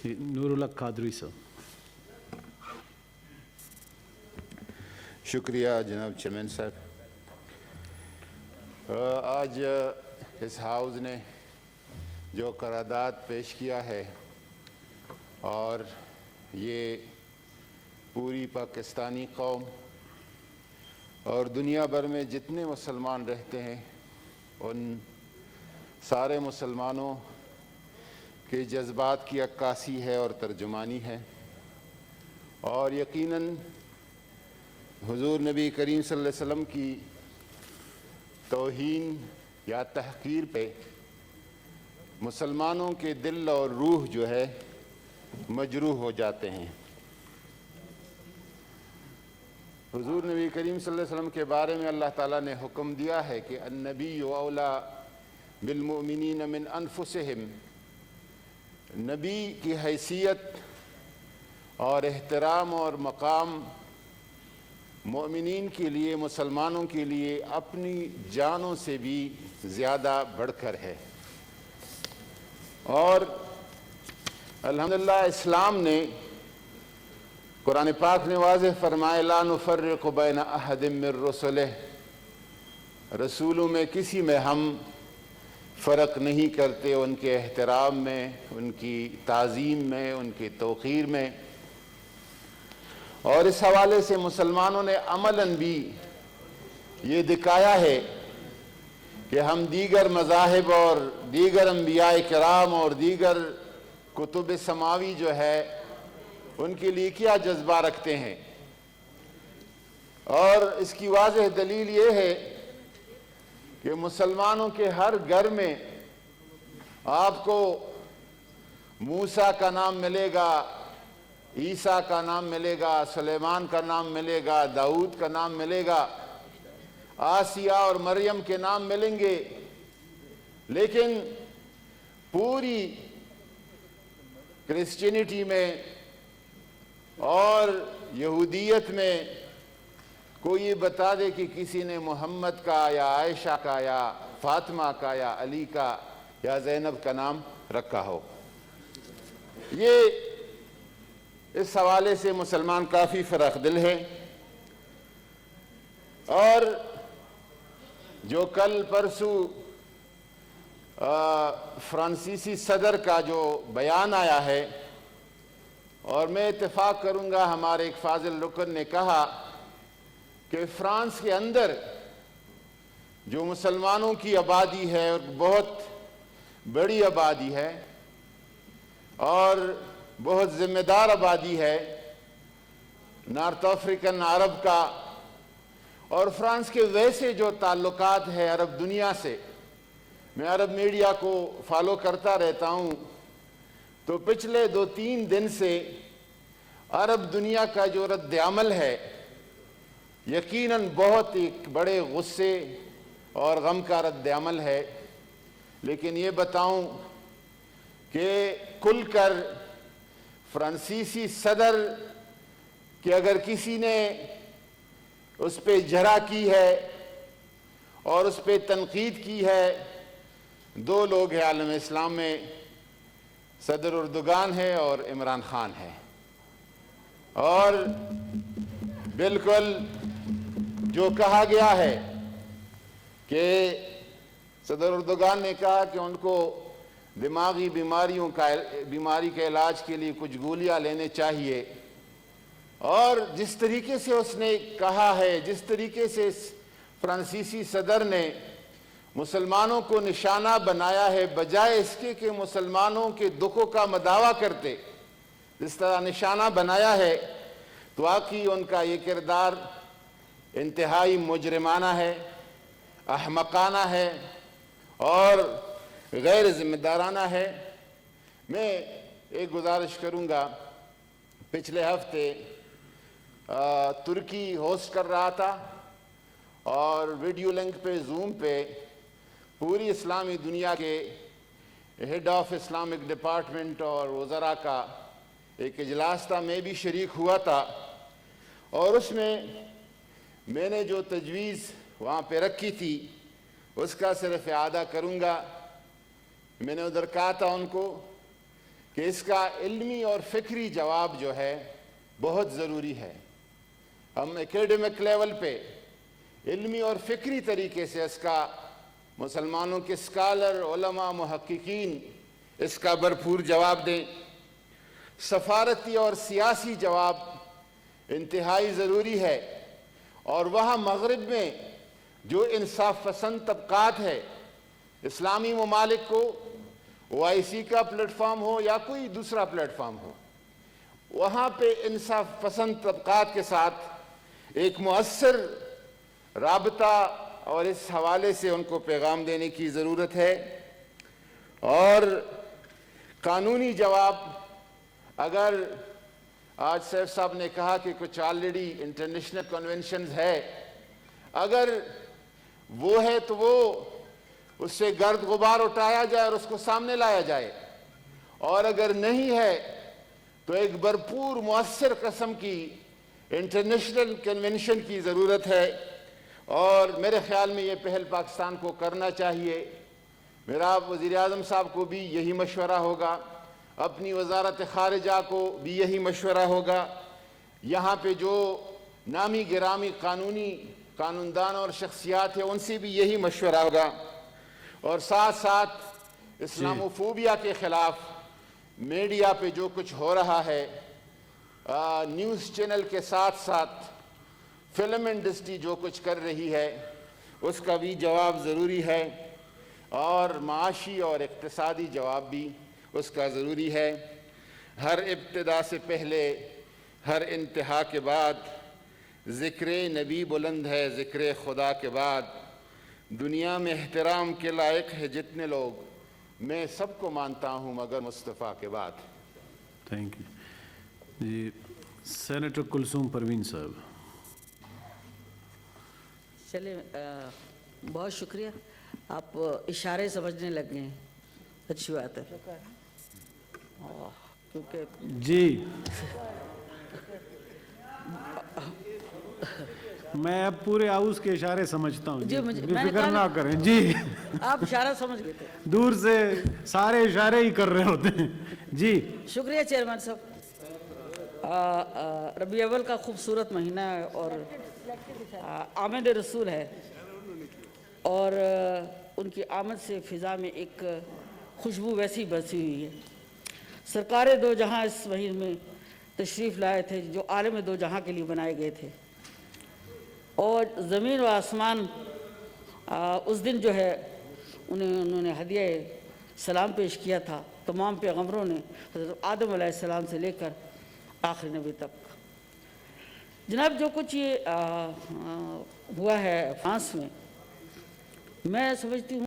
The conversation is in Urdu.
نور الحق قادری صاحب. شکریہ جناب چیئرمین صاحب. آج اس ہاؤس نے جو قرارداد پیش کیا ہے اور یہ پوری پاکستانی قوم اور دنیا بھر میں جتنے مسلمان رہتے ہیں ان سارے مسلمانوں کے جذبات کی عکاسی ہے اور ترجمانی ہے، اور یقیناً حضور نبی کریم صلی اللہ علیہ وسلم کی توہین یا تحقیر پہ مسلمانوں کے دل اور روح جو ہے مجروح ہو جاتے ہیں. حضور نبی کریم صلی اللہ علیہ وسلم کے بارے میں اللہ تعالیٰ نے حکم دیا ہے کہ النبی اولا بالمؤمنین من انفسہم. نبی کی حیثیت اور احترام اور مقام مومنین کے لیے، مسلمانوں کے لیے اپنی جانوں سے بھی زیادہ بڑھ کر ہے. اور الحمدللہ اسلام نے، قرآن پاک نے واضح فرمایا لا نفرق بین احد من رسلہ، رسولوں میں کسی میں ہم فرق نہیں کرتے، ان کے احترام میں، ان کی تعظیم میں، ان کی توقیر میں. اور اس حوالے سے مسلمانوں نے عملاً بھی یہ دکھایا ہے کہ ہم دیگر مذاہب اور دیگر انبیاء کرام اور دیگر کتب سماوی جو ہے ان کے لیے کیا جذبہ رکھتے ہیں. اور اس کی واضح دلیل یہ ہے کہ مسلمانوں کے ہر گھر میں آپ کو موسیٰ کا نام ملے گا، عیسیٰ کا نام ملے گا، سلیمان کا نام ملے گا، داؤد کا نام ملے گا، آسیہ اور مریم کے نام ملیں گے. لیکن پوری کرسچینٹی میں اور یہودیت میں کوئی یہ بتا دے کہ کسی نے محمد کا یا عائشہ کا یا فاطمہ کا یا علی کا یا زینب کا نام رکھا ہو. یہ اس حوالے سے مسلمان کافی فرق دل ہے. اور جو کل پرسوں فرانسیسی صدر کا جو بیان آیا ہے، اور میں اتفاق کروں گا، ہمارے ایک فاضل رکن نے کہا کہ فرانس کے اندر جو مسلمانوں کی آبادی ہے اور بہت بڑی آبادی ہے اور بہت ذمہ دار آبادی ہے نارتھ افریقن عرب کا، اور فرانس کے ویسے جو تعلقات ہے عرب دنیا سے، میں عرب میڈیا کو فالو کرتا رہتا ہوں، تو پچھلے 2-3 دن سے عرب دنیا کا جو رد عمل ہے یقیناً بہت ایک بڑے غصے اور غم کا رد عمل ہے. لیکن یہ بتاؤں کہ کھل کر فرانسیسی صدر کہ اگر کسی نے اس پہ جرح کی ہے اور اس پہ تنقید کی ہے، 2 لوگ ہیں عالم اسلام میں، صدر اردوغان ہے اور عمران خان ہے. اور بالکل جو کہا گیا ہے کہ صدر اردوغان نے کہا کہ ان کو دماغی بیماری کے علاج کے لیے کچھ گولیاں لینے چاہیے، اور جس طریقے سے اس نے کہا ہے، جس طریقے سے فرانسیسی صدر نے مسلمانوں کو نشانہ بنایا ہے، بجائے اس کے کہ مسلمانوں کے دکھوں کا مداوع کرتے، جس طرح نشانہ بنایا ہے، تو واقعی ان کا یہ کردار انتہائی مجرمانہ ہے، احمقانہ ہے اور غیر ذمہ دارانہ ہے. میں ایک گزارش کروں گا، پچھلے ہفتے ترکی ہوسٹ کر رہا تھا اور ویڈیو لنک پہ، زوم پہ پوری اسلامی دنیا کے ہیڈ آف اسلامک ڈپارٹمنٹ اور وزراء کا ایک اجلاس تھا. میں بھی شریک ہوا تھا، اور اس میں نے جو تجویز وہاں پہ رکھی تھی اس کا صرف اعادہ کروں گا. میں نے ادھر کہا تھا ان کو کہ اس کا علمی اور فکری جواب جو ہے بہت ضروری ہے۔ ہم ایکیڈمک لیول پہ علمی اور فکری طریقے سے اس کا مسلمانوں کے اسکالر، علماء، محققین اس کا بھرپور جواب دیں۔ سفارتی اور سیاسی جواب انتہائی ضروری ہے، اور وہاں مغرب میں جو انصاف پسند طبقات ہے، اسلامی ممالک کو OIC کا پلیٹ فارم ہو یا کوئی دوسرا پلیٹ فارم ہو، وہاں پہ انصاف پسند طبقات کے ساتھ ایک مؤثر رابطہ اور اس حوالے سے ان کو پیغام دینے کی ضرورت ہے۔ اور قانونی جواب، اگر آج سیف صاحب نے کہا کہ کچھ آلریڈی انٹرنیشنل کنونشنز ہے، اگر وہ ہے تو وہ اس سے گرد غبار اٹھایا جائے اور اس کو سامنے لایا جائے، اور اگر نہیں ہے تو ایک بھرپور مؤثر قسم کی انٹرنیشنل کنونشن کی ضرورت ہے، اور میرے خیال میں یہ پہل پاکستان کو کرنا چاہیے۔ میرا وزیر اعظم صاحب کو بھی یہی مشورہ ہوگا، اپنی وزارت خارجہ کو بھی یہی مشورہ ہوگا، یہاں پہ جو نامی گرامی قانوندان اور شخصیات ہیں ان سے بھی یہی مشورہ ہوگا، اور ساتھ ساتھ اسلاموفوبیا کے خلاف میڈیا پہ جو کچھ ہو رہا ہے، نیوز چینل کے ساتھ ساتھ فلم انڈسٹری جو کچھ کر رہی ہے، اس کا بھی جواب ضروری ہے، اور معاشی اور اقتصادی جواب بھی اس کا ضروری ہے۔ ہر ابتدا سے پہلے، ہر انتہا کے بعد ذکر نبی بلند ہے، ذکر خدا کے بعد دنیا میں احترام کے لائق ہے جتنے لوگ، میں سب کو مانتا ہوں مگر مصطفیٰ کے بعد۔ تھینک یو جی۔ سینیٹر کلثوم پروین صاحب۔ چلیں، بہت شکریہ، آپ اشارے سمجھنے لگ گئے ہیں، اچھی بات ہے، کیونکہ جی میں اب پورے ہاؤس کے اشارے سمجھتا ہوں جی، فکر نہ کریں جی، آپ اشارہ سمجھ گئے تھے، دور سے سارے اشارے ہی کر رہے ہوتے ہیں جی۔ شکریہ چیئرمین صاحب۔ ربیع اول کا خوبصورت مہینہ ہے اور آمد رسول ہے، اور ان کی آمد سے فضا میں ایک خوشبو ویسی برسی ہوئی ہے۔ سرکار دو جہاں اس مہینے میں تشریف لائے تھے جو عالم دو جہاں کے لیے بنائے گئے تھے، اور زمین و آسمان اس دن جو ہے انہوں نے ہدیہ سلام پیش کیا تھا تمام پیغمبروں نے، حضرت آدم علیہ السلام سے لے کر آخری نبی تک۔ جناب، جو کچھ یہ ہوا ہے فرانس میں، میں سمجھتی ہوں